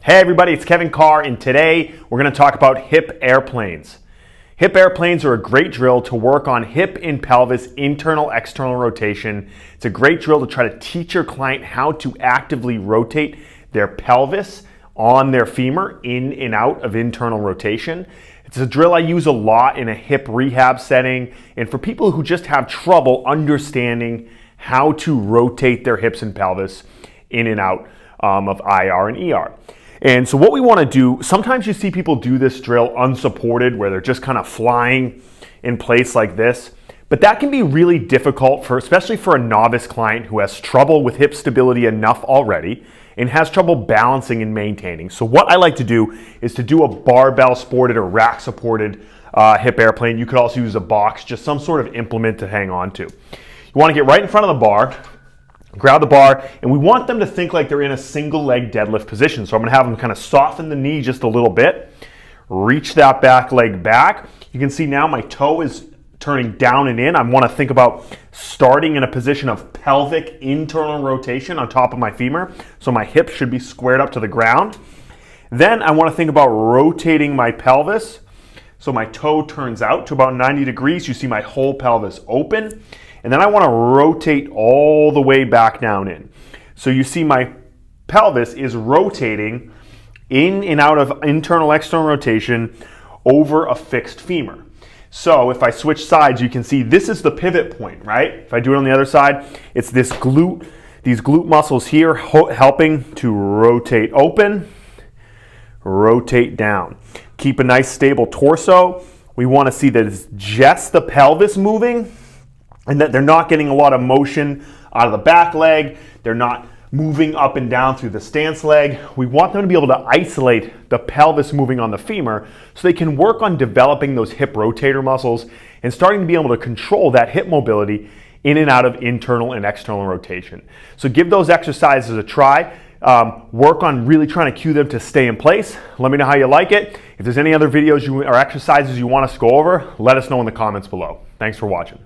Hey everybody, it's Kevin Carr, and today we're going to talk about hip airplanes. Hip airplanes are a great drill to work on hip and pelvis internal-external rotation. It's a great drill to try to teach your client how to actively rotate their pelvis on their femur in and out of internal rotation. It's a drill I use a lot in a hip rehab setting and for people who just have trouble understanding how to rotate their hips and pelvis in and out of IR and ER. And so what we want to do, sometimes you see people do this drill unsupported where they're just kind of flying in place like this, but that can be really difficult especially for a novice client who has trouble with hip stability enough already and has trouble balancing and maintaining. So what I like to do is to do a barbell supported or rack supported hip airplane. You could also use a box, just some sort of implement to hang on to. You want to get right in front of the bar, grab the bar, and we want them to think like they're in a single leg deadlift position. So I'm going to have them kind of soften the knee just a little bit, reach that back leg back. You can see now my toe is turning down and in. I want to think about starting in a position of pelvic internal rotation on top of my femur. So my hips should be squared up to the ground. Then I want to think about rotating my pelvis. So my toe turns out to about 90 degrees. You see my whole pelvis open. And then I want to rotate all the way back down in. So you see my pelvis is rotating in and out of internal-external rotation over a fixed femur. So if I switch sides, you can see this is the pivot point, right? If I do it on the other side, it's this glute, these glute muscles here helping to rotate open, rotate down. Keep a nice stable torso. We want to see that it's just the pelvis moving, and that they're not getting a lot of motion out of the back leg. They're not moving up and down through the stance leg. We want them to be able to isolate the pelvis moving on the femur so they can work on developing those hip rotator muscles and starting to be able to control that hip mobility in and out of internal and external rotation. So give those exercises a try. Work on really trying to cue them to stay in place. Let me know how you like it. If there's any other videos or exercises you want us to go over, let us know in the comments below. Thanks for watching.